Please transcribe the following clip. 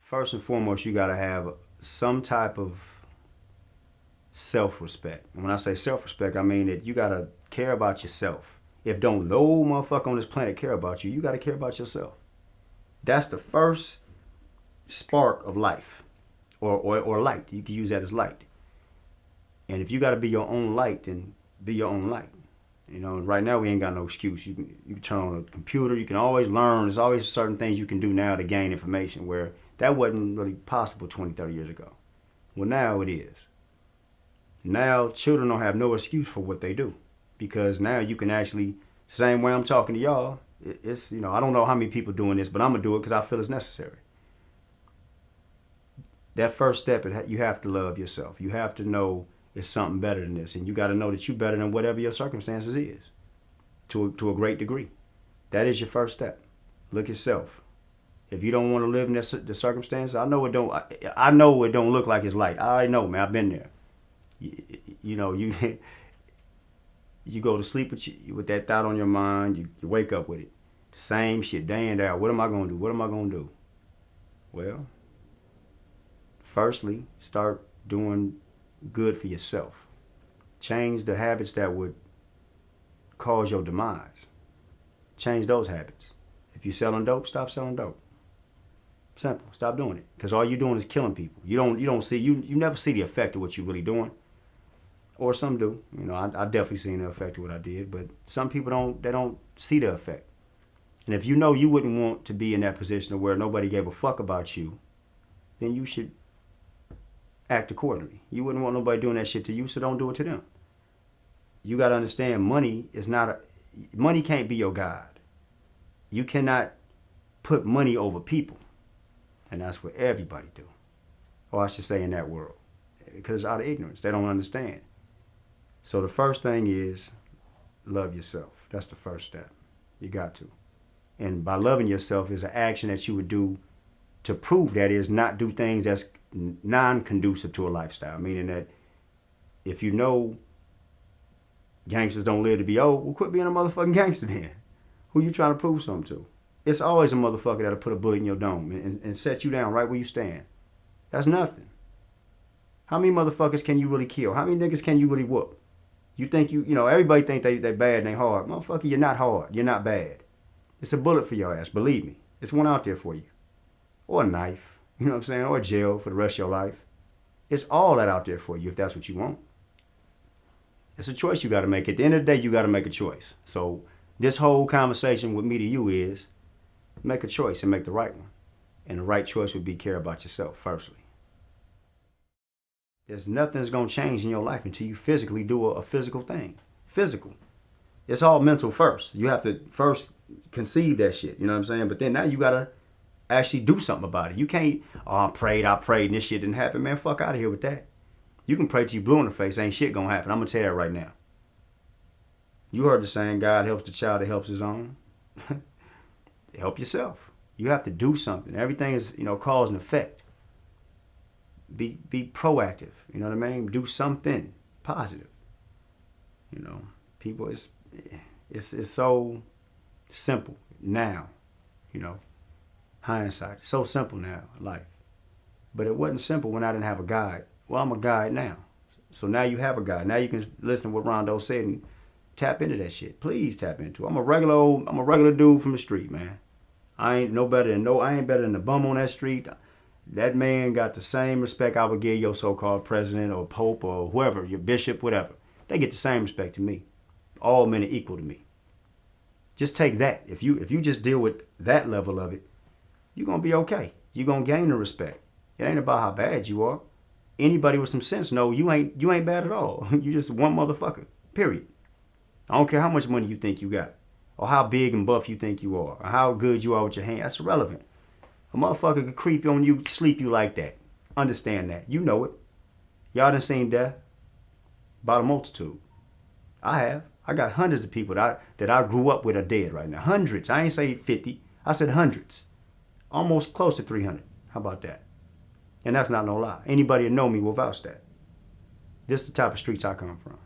First and foremost, you gotta have some type of self-respect. And when I say self-respect, I mean that you gotta care about yourself. If don't no motherfucker on this planet care about you, you gotta care about yourself. That's the first spark of life, or light. You can use that as light. And if you gotta be your own light, then be your own light. You know, right now we ain't got no excuse. You can turn on a computer. You can always learn. There's always certain things you can do now to gain information where that wasn't really possible 20, 30 years ago. Well, now it is. Now children don't have no excuse for what they do, because now you can actually, same way I'm talking to y'all, it's, you know, I don't know how many people doing this, but I'm gonna do it because I feel it's necessary. That first step, you have to love yourself. You have to know it's something better than this, and you got to know that you're better than whatever your circumstances is, to a great degree. That is your first step. Look at self. If you don't want to live in the circumstances, I know it don't look like it's light. I already know, man. I've been there. You know, you go to sleep with that thought on your mind. You wake up with it. The same shit day in day out. What am I gonna do? What am I gonna do? Well, firstly, start doing good for yourself. Change the habits that would cause your demise. Change those habits. If you're selling dope, stop selling dope. Simple. Stop doing it. Because all you're doing is killing people. You never see the effect of what you're really doing. Or some do. You know, I definitely seen the effect of what I did, but some people don't see the effect. And if you know you wouldn't want to be in that position of where nobody gave a fuck about you, then you should act accordingly. You wouldn't want nobody doing that shit to you, so don't do it to them. You got to understand, money can't be your God. You cannot put money over people. And that's what everybody do. Or I should say in that world. Because out of ignorance, they don't understand. So the first thing is love yourself. That's the first step. You got to. And by loving yourself is an action that you would do to prove that is not do things that's non-conducive to a lifestyle. Meaning that if you know gangsters don't live to be old, well, quit being a motherfucking gangster then. Who you trying to prove something to? It's always a motherfucker that'll put a bullet in your dome and set you down right where you stand. That's nothing. How many motherfuckers can you really kill? How many niggas can you really whoop? You think you know, everybody think they bad and they hard. Motherfucker, you're not hard. You're not bad. It's a bullet for your ass, believe me. It's one out there for you. Or a knife, you know what I'm saying? Or jail for the rest of your life. It's all that out there for you if that's what you want. It's a choice you got to make. At the end of the day, you got to make a choice. So this whole conversation with me to you is make a choice and make the right one. And the right choice would be care about yourself, firstly. There's nothing that's going to change in your life until you physically do a physical thing. Physical. It's all mental first. You have to first conceive that shit, you know what I'm saying? But then now you got to actually do something about it. You can't, oh, I prayed, and this shit didn't happen. Man, fuck out of here with that. You can pray till you blue in the face, ain't shit gonna happen. I'm gonna tell you that right now. You heard the saying, God helps the child that helps his own. Help yourself. You have to do something. Everything is, you know, cause and effect. Be proactive. You know what I mean? Do something positive. You know, people, it's so simple now. You know, hindsight. It's so simple now, life. But it wasn't simple when I didn't have a guide. Well, I'm a guide now. So now you have a guide. Now you can listen to what Rondo said and tap into that shit. Please tap into it. I'm a regular dude from the street, man. I ain't better than the bum on that street. That man got the same respect I would give your so-called president or pope or whoever, your bishop, whatever. They get the same respect to me. All men are equal to me. Just take that. If you just deal with that level of it, you're gonna be okay. You're gonna gain the respect. It ain't about how bad you are. Anybody with some sense know you ain't bad at all. You just one motherfucker. Period. I don't care how much money you think you got, or how big and buff you think you are, or how good you are with your hand. That's irrelevant. A motherfucker could creep on you, sleep you like that. Understand that. You know it. Y'all done seen death by the multitude. I have. I got hundreds of people that I grew up with are dead right now. Hundreds. I ain't say 50. I said hundreds. Almost close to 300. How about that? And that's not no lie. Anybody that know me will vouch that. This is the type of streets I come from.